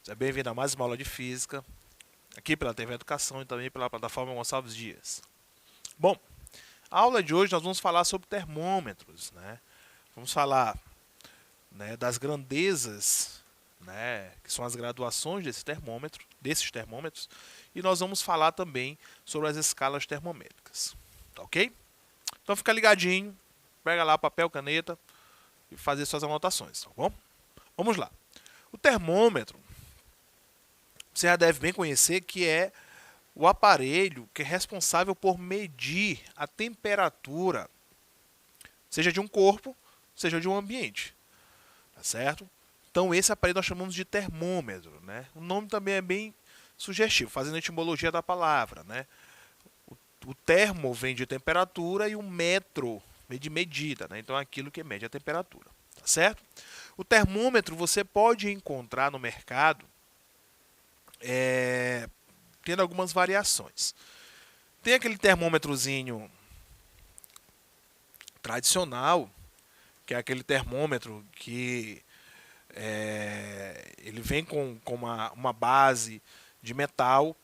Seja bem-vindo a mais uma aula de Física, aqui pela TV Educação e também pela plataforma Gonçalves Dias. Bom, a aula de hoje nós vamos falar sobre termômetros, né? Vamos falar, né, das grandezas, né, que são as graduações desses termômetros, e nós vamos falar também sobre as escalas termométricas, tá ok? Então fica ligadinho, pega lá papel, caneta e fazer suas anotações, tá bom? Vamos lá. O termômetro, você já deve bem conhecer que é o aparelho que é responsável por medir a temperatura, seja de um corpo, seja de um ambiente, tá certo? Então esse aparelho nós chamamos de termômetro, né? O nome também é bem sugestivo, fazendo a etimologia da palavra, né? O termo vem de temperatura e o metro vem de medida, né? Então é aquilo que mede a temperatura, tá certo? O termômetro você pode encontrar no mercado tendo algumas variações. Tem aquele termômetrozinho tradicional, que é aquele termômetro que ele vem com uma base de metal.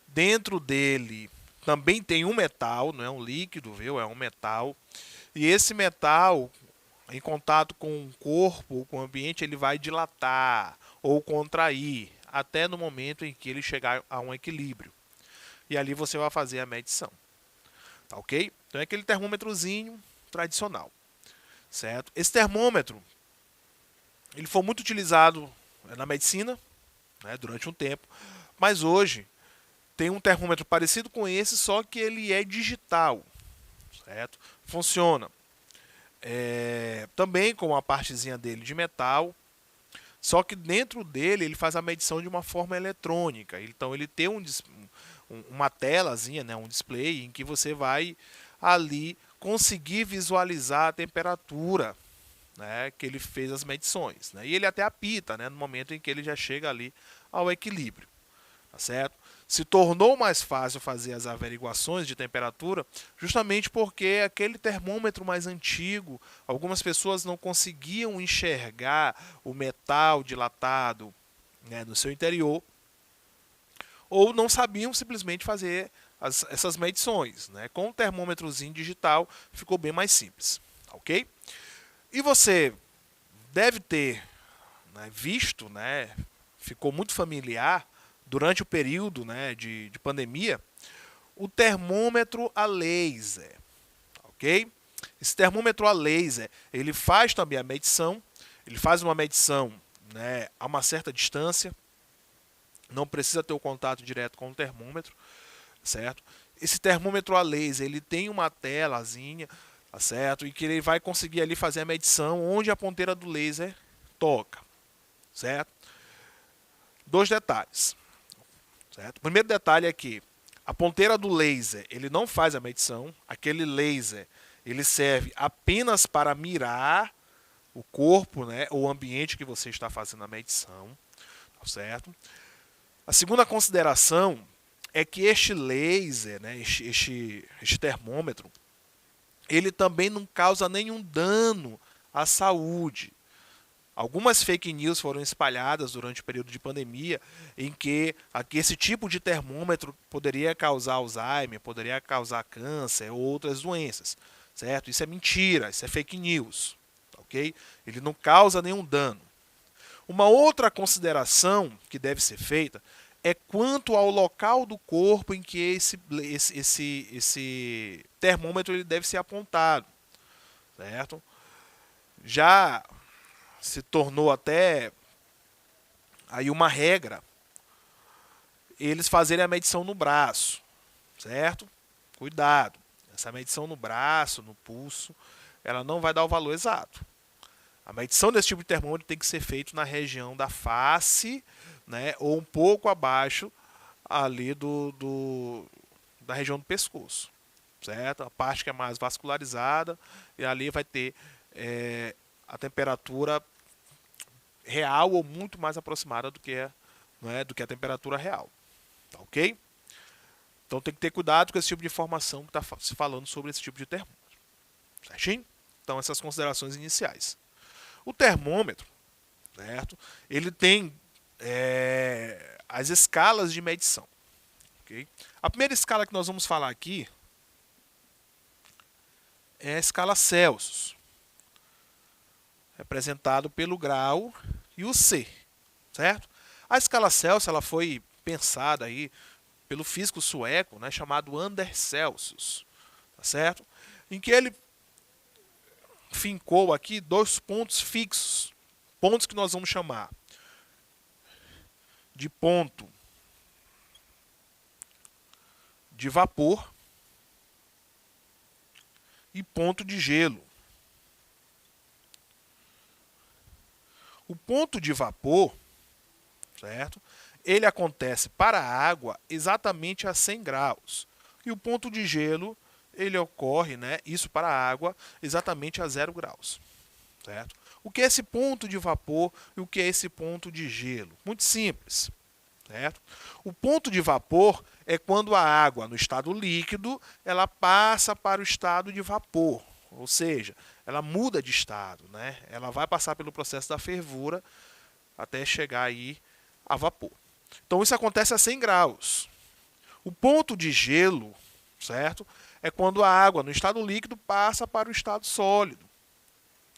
Dentro dele também tem um metal, não é um líquido, viu? É um metal. E esse metal, em contato com o corpo ou com o ambiente, ele vai dilatar ou contrair até no momento em que ele chegar a um equilíbrio. E ali você vai fazer a medição. Tá ok? Então é aquele termômetrozinho tradicional, certo? Esse termômetro ele foi muito utilizado na medicina, né, durante um tempo, mas hoje tem um termômetro parecido com esse, só que ele é digital, certo? Funciona também com uma partezinha dele de metal, só que dentro dele ele faz a medição de uma forma eletrônica. Então ele tem uma telazinha, né, um display em que você vai ali conseguir visualizar a temperatura, né, que ele fez as medições, né? E ele até apita, né, no momento em que ele já chega ali ao equilíbrio, tá certo? Se tornou mais fácil fazer as averiguações de temperatura, justamente porque aquele termômetro mais antigo, algumas pessoas não conseguiam enxergar o metal dilatado, né, no seu interior, ou não sabiam simplesmente fazer essas medições, né? Com o termômetrozinho digital ficou bem mais simples, ok? E você deve ter, né, visto, né, ficou muito familiar durante o período, né, de pandemia, o termômetro a laser, ok? Esse termômetro a laser, ele faz também a medição, ele faz uma medição, né, a uma certa distância, não precisa ter o contato direto com o termômetro, certo? Esse termômetro a laser, ele tem uma telazinha, tá certo? E que ele vai conseguir ali fazer a medição onde a ponteira do laser toca, certo? Dois detalhes, certo? O primeiro detalhe é que a ponteira do laser, ele não faz a medição, aquele laser, ele serve apenas para mirar o corpo, né, o ambiente que você está fazendo a medição, tá certo? A segunda consideração é que este laser, né, este termômetro, ele também não causa nenhum dano à saúde. Algumas fake news foram espalhadas durante o período de pandemia em que esse tipo de termômetro poderia causar Alzheimer, poderia causar câncer ou outras doenças, certo? Isso é mentira, isso é fake news, ok? Ele não causa nenhum dano. Uma outra consideração que deve ser feita é quanto ao local do corpo em que esse termômetro ele deve ser apontado, certo? Já se tornou até aí uma regra eles fazerem a medição no braço, certo? Cuidado, essa medição no braço, no pulso, ela não vai dar o valor exato. A medição desse tipo de termômetro tem que ser feita na região da face, né, ou um pouco abaixo ali da região do pescoço, certo? A parte que é mais vascularizada e ali vai ter a temperatura real ou muito mais aproximada do que a temperatura real, tá ok? Então tem que ter cuidado com esse tipo de informação que está se falando sobre esse tipo de termômetro, certinho? Então essas considerações iniciais. O termômetro, certo? Ele tem as escalas de medição. Okay? A primeira escala que nós vamos falar aqui é a escala Celsius, representado pelo grau e o C, certo? A escala Celsius ela foi pensada aí pelo físico sueco, né, chamado Anders Celsius, tá certo? Em que ele fincou aqui dois pontos fixos, pontos que nós vamos chamar de ponto de vapor e ponto de gelo. O ponto de vapor, certo? Ele acontece para a água exatamente a 100 graus. E o ponto de gelo, ele ocorre, né, isso para a água, exatamente a 0 graus. Certo? O que é esse ponto de vapor e o que é esse ponto de gelo? Muito simples. Certo? O ponto de vapor é quando a água, no estado líquido, ela passa para o estado de vapor. Ou seja, ela muda de estado. Né? Ela vai passar pelo processo da fervura até chegar aí a vapor. Então isso acontece a 100 graus. O ponto de gelo, certo? É quando a água no estado líquido passa para o estado sólido,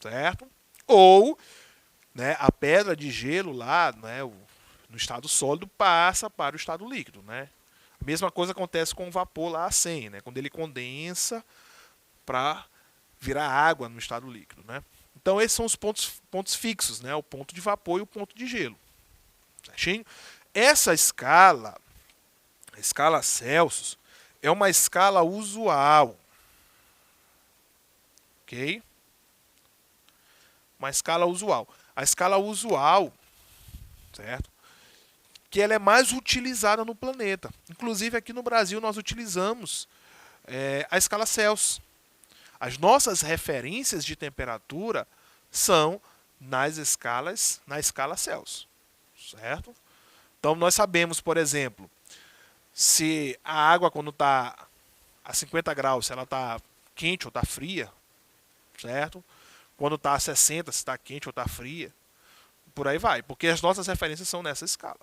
certo? Ou, né, a pedra de gelo lá, né, no estado sólido passa para o estado líquido, né? A mesma coisa acontece com o vapor lá a 100, né? Quando ele condensa para virar água no estado líquido, né? Então esses são os pontos fixos, né? O ponto de vapor e o ponto de gelo. Certinho? Essa escala, a escala Celsius, é uma escala usual. Ok? Uma escala usual. A escala usual, certo? Que ela é mais utilizada no planeta. Inclusive aqui no Brasil nós utilizamos a escala Celsius. As nossas referências de temperatura são na escala Celsius, certo? Então nós sabemos, por exemplo, se a água quando está a 50 graus, se ela está quente ou está fria, certo? Quando está a 60, se está quente ou está fria, por aí vai, porque as nossas referências são nessa escala.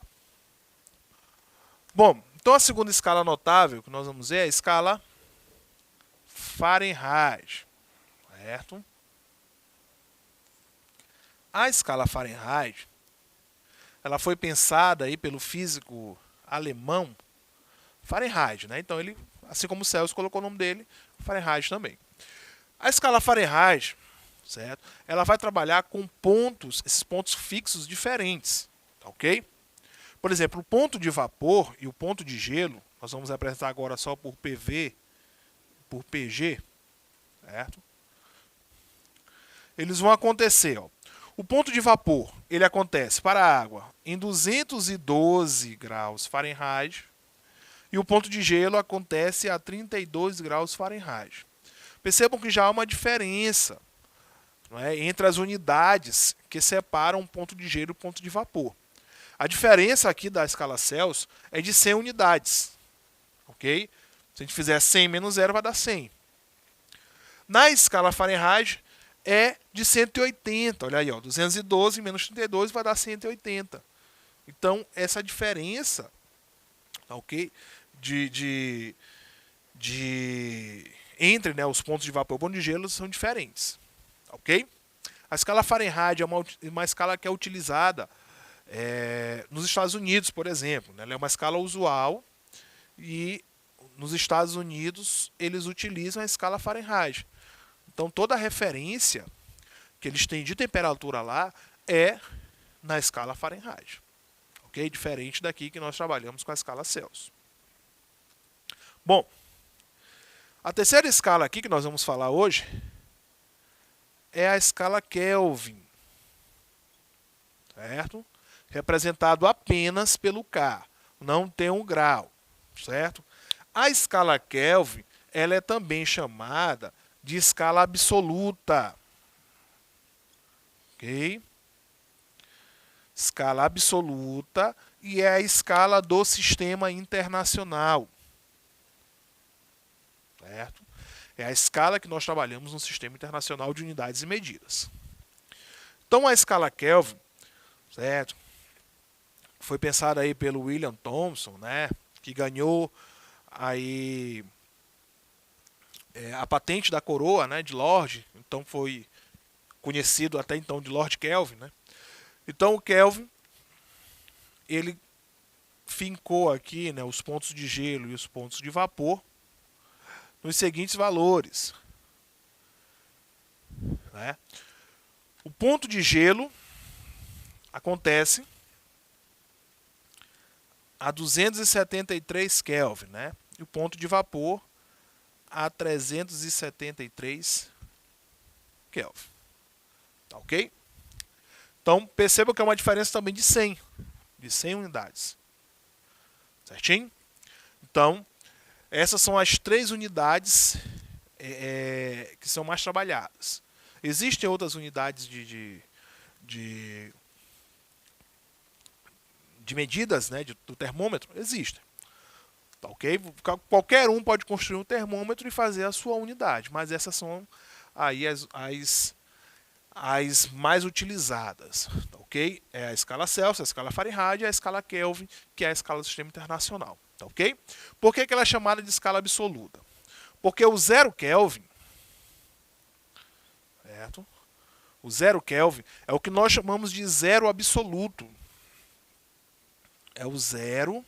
Bom, então a segunda escala notável que nós vamos ver é a escala Fahrenheit, certo? A escala Fahrenheit, ela foi pensada aí pelo físico alemão Fahrenheit, né? Então ele, assim como o Celsius colocou o nome dele, Fahrenheit também. A escala Fahrenheit, certo? Ela vai trabalhar com pontos, esses pontos fixos diferentes, ok? Por exemplo, o ponto de vapor e o ponto de gelo, nós vamos apresentar agora só por PV, por PG, certo? Eles vão acontecer, ó. O ponto de vapor, ele acontece para a água em 212 graus Fahrenheit e o ponto de gelo acontece a 32 graus Fahrenheit. Percebam que já há uma diferença, não é, entre as unidades que separam o ponto de gelo e o ponto de vapor. A diferença aqui da escala Celsius é de 100 unidades. Ok? Se a gente fizer 100 menos 0, vai dar 100. Na escala Fahrenheit é de 180. Olha aí, ó, 212 menos 32 vai dar 180. Então, essa diferença, ok, entre, né, os pontos de vapor e o ponto de gelo são diferentes. Ok? A escala Fahrenheit é uma escala que é utilizada nos Estados Unidos, por exemplo. Né? Ela é uma escala usual e nos Estados Unidos eles utilizam a escala Fahrenheit. Então toda a referência que eles têm de temperatura lá é na escala Fahrenheit. Ok? Diferente daqui que nós trabalhamos com a escala Celsius. Bom, a terceira escala aqui que nós vamos falar hoje é a escala Kelvin. Certo? Representado apenas pelo K, não tem um grau, certo? A escala Kelvin, ela é também chamada de escala absoluta, ok? Escala absoluta e é a escala do sistema internacional, certo? É a escala que nós trabalhamos no sistema internacional de unidades e medidas. Então a escala Kelvin, certo? foi pensada aí pelo William Thomson, né, que ganhou aí a patente da coroa, né, de Lord, então foi conhecido até então de Lord Kelvin, né? Então o Kelvin, ele fincou aqui, né, os pontos de gelo e os pontos de vapor nos seguintes valores, né? O ponto de gelo acontece a 273 Kelvin, né? E o ponto de vapor a 373 Kelvin. Tá ok? Então, perceba que é uma diferença também de 100 unidades. Certinho? Então, essas são as 3 unidades que são mais trabalhadas. Existem outras unidades de medidas, né, do termômetro? Existem. Tá ok? Qualquer um pode construir um termômetro e fazer a sua unidade, mas essas são aí as mais utilizadas, tá ok? É a escala Celsius, a escala Fahrenheit e a escala Kelvin, que é a escala do Sistema Internacional, tá ok? Por que ela é chamada de escala absoluta? Porque o 0 Kelvin, certo? O 0 Kelvin é o que nós chamamos de zero absoluto. É o zero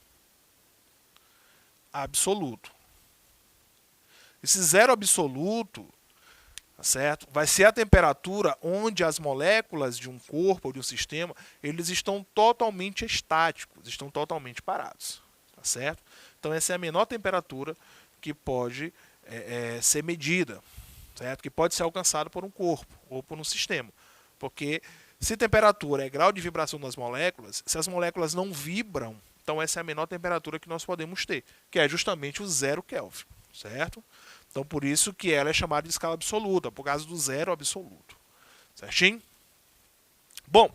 absoluto. Esse zero absoluto, tá certo? Vai ser a temperatura onde as moléculas de um corpo ou de um sistema, eles estão totalmente estáticos, estão totalmente parados, tá certo? Então essa é a menor temperatura que pode ser medida, certo? Que pode ser alcançada por um corpo ou por um sistema, porque se temperatura é grau de vibração das moléculas, se as moléculas não vibram, então essa é a menor temperatura que nós podemos ter, que é justamente o 0 Kelvin, certo? Então, por isso que ela é chamada de escala absoluta, por causa do zero absoluto. Certinho? Bom,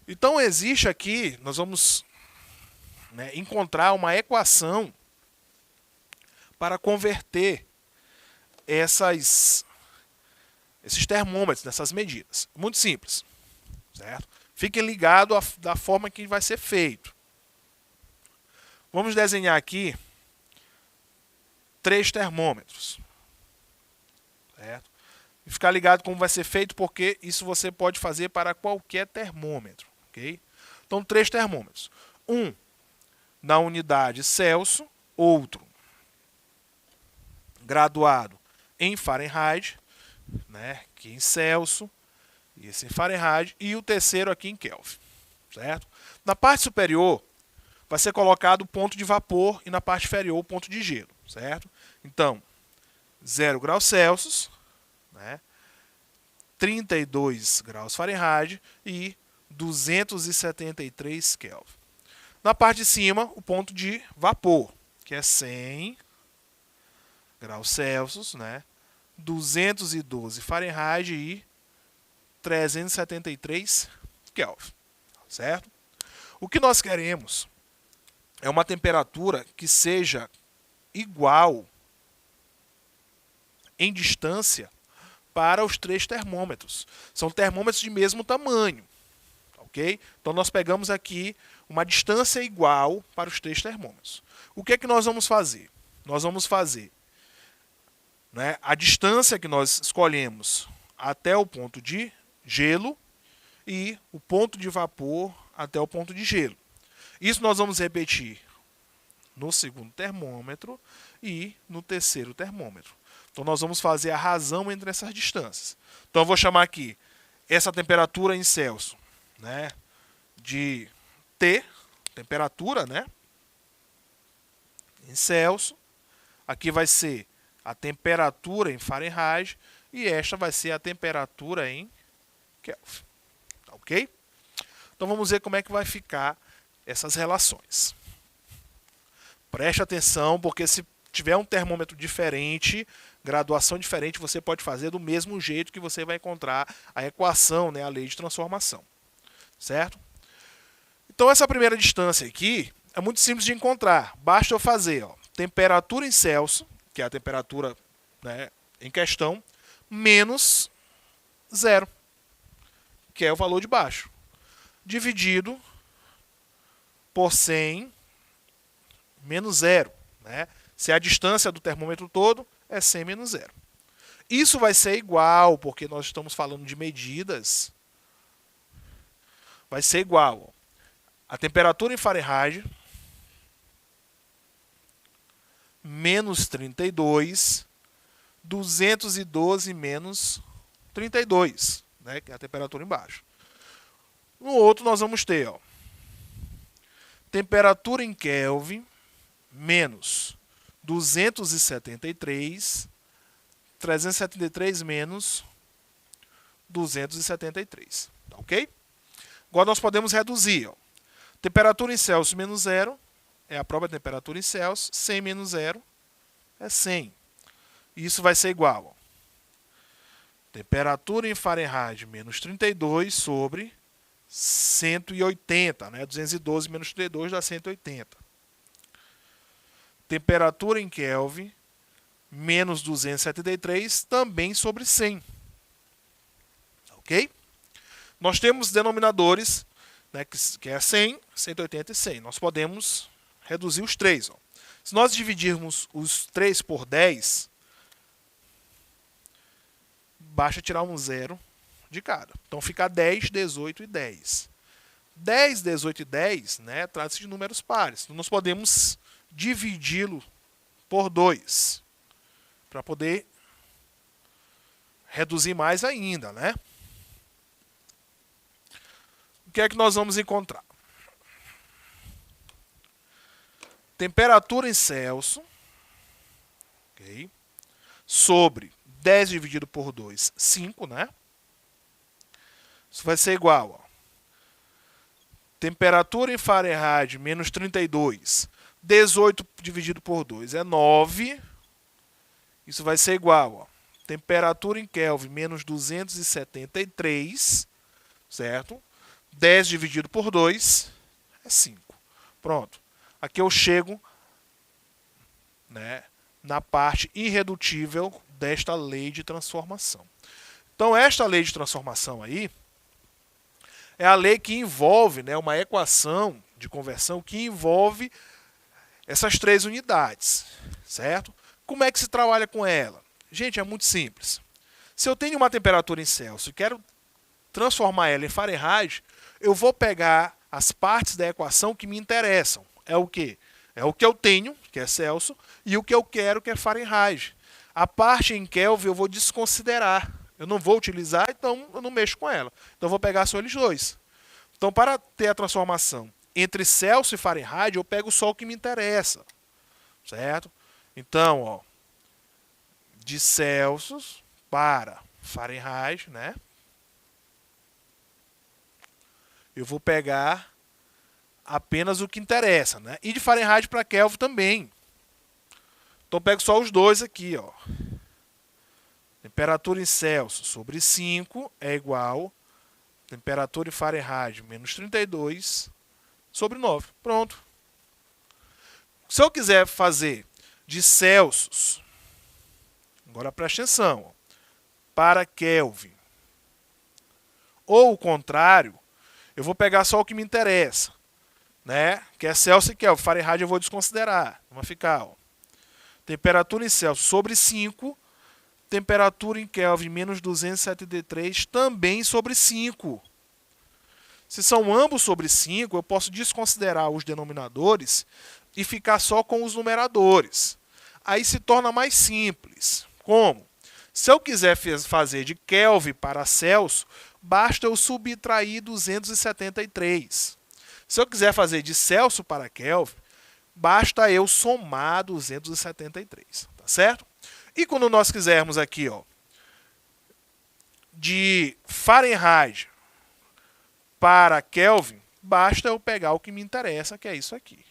então existe aqui, nós vamos, né, encontrar uma equação para converter esses termômetros, nessas medidas. Muito simples, certo? Fiquem ligados da forma que vai ser feito. Vamos desenhar aqui 3 termômetros, certo? E ficar ligado como vai ser feito, porque isso você pode fazer para qualquer termômetro, ok? Então, 3 termômetros. Um na unidade Celsius, outro graduado em Fahrenheit, né, aqui em Celsius, e esse em Fahrenheit, e o terceiro aqui em Kelvin, certo? Na parte superior vai ser colocado o ponto de vapor e na parte inferior o ponto de gelo, certo? Então, 0 graus Celsius, né, 32 graus Fahrenheit e 273 Kelvin. Na parte de cima, o ponto de vapor, que é 100 graus Celsius, né, 212 Fahrenheit e 373 Kelvin, certo? O que nós queremos é uma temperatura que seja igual em distância para os 3 termômetros. São termômetros de mesmo tamanho, ok? Então nós pegamos aqui uma distância igual para os 3 termômetros. O que é que nós vamos fazer? Nós vamos fazer, né, a distância que nós escolhemos até o ponto de gelo e o ponto de vapor até o ponto de gelo. Isso nós vamos repetir no segundo termômetro e no terceiro termômetro. Então nós vamos fazer a razão entre essas distâncias. Então eu vou chamar aqui essa temperatura em Celsius, né, de T, temperatura, né, em Celsius. Aqui vai ser a temperatura em Fahrenheit e esta vai ser a temperatura em Kelvin. Ok? Então vamos ver como é que vai ficar essas relações. Preste atenção, porque se tiver um termômetro diferente, graduação diferente, você pode fazer do mesmo jeito que você vai encontrar a equação, né, a lei de transformação. Certo? Então essa primeira distância aqui é muito simples de encontrar. Basta eu fazer, ó, temperatura em Celsius, que é a temperatura, né, em questão, menos 0, que é o valor de baixo, dividido por 100 menos 0. Né? Se a distância do termômetro todo é 100 menos 0. Isso vai ser igual, porque nós estamos falando de medidas, vai ser igual. Ó, a temperatura em Fahrenheit menos 32, 212 menos 32, né, que é a temperatura embaixo. No outro nós vamos ter, ó, temperatura em Kelvin menos 273, 373 menos 273, tá ok? Agora nós podemos reduzir, ó. Temperatura em Celsius menos 0 é a própria temperatura em Celsius, 100 menos 0 é 100. Isso vai ser igual, ó, temperatura em Fahrenheit menos 32 sobre 180, né? 212 menos 32 dá 180. Temperatura em Kelvin menos 273 também sobre 100. Ok? Nós temos denominadores, né, que é 100, 180 e 100. Nós podemos reduzir os três. Ó. Se nós dividirmos os 3 por 10, basta tirar um 0 de cada. Então fica 10, 18 e 10. 10, 18 e 10, né, trata-se de números pares. Então nós podemos dividi-lo por 2 para poder reduzir mais ainda, né? O que é que nós vamos encontrar? Temperatura em Celsius, okay, sobre 10 dividido por 2, 5, né? Isso vai ser igual, ó, temperatura em Fahrenheit menos 32, 18 dividido por 2 é 9. Isso vai ser igual, ó, temperatura em Kelvin menos 273, certo? 10 dividido por 2 é 5. Pronto. Aqui eu chego, né, na parte irredutível desta lei de transformação. Então, esta lei de transformação aí é a lei que envolve, né, uma equação de conversão que envolve essas 3 unidades, certo? Como é que se trabalha com ela? Gente, é muito simples. Se eu tenho uma temperatura em Celsius e quero transformar ela em Fahrenheit, eu vou pegar as partes da equação que me interessam. É o quê? É o que eu tenho, que é Celsius, e o que eu quero, que é Fahrenheit. A parte em Kelvin eu vou desconsiderar. Eu não vou utilizar, então eu não mexo com ela. Então eu vou pegar só eles dois. Então, para ter a transformação entre Celsius e Fahrenheit, eu pego só o que me interessa. Certo? Então, ó, de Celsius para Fahrenheit, né? Eu vou pegar apenas o que interessa, né? E de Fahrenheit para Kelvin também. Então, eu pego só os dois aqui, ó. Temperatura em Celsius sobre 5 é igual a temperatura em Fahrenheit menos 32 sobre 9. Pronto. Se eu quiser fazer de Celsius, agora preste atenção, ó, para Kelvin, ou o contrário, eu vou pegar só o que me interessa, né? Que é Celsius e Kelvin. Fahrenheit eu vou desconsiderar. Vai ficar, ó, temperatura em Celsius sobre 5, temperatura em Kelvin menos 273 também sobre 5. Se são ambos sobre 5, eu posso desconsiderar os denominadores e ficar só com os numeradores. Aí se torna mais simples. Como? Se eu quiser fazer de Kelvin para Celsius, basta eu subtrair 273. Se eu quiser fazer de Celsius para Kelvin, basta eu somar 273. Tá certo? E quando nós quisermos aqui, ó, de Fahrenheit para Kelvin, basta eu pegar o que me interessa, que é isso aqui.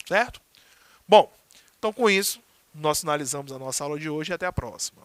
Certo? Bom, então com isso, nós finalizamos a nossa aula de hoje e até a próxima.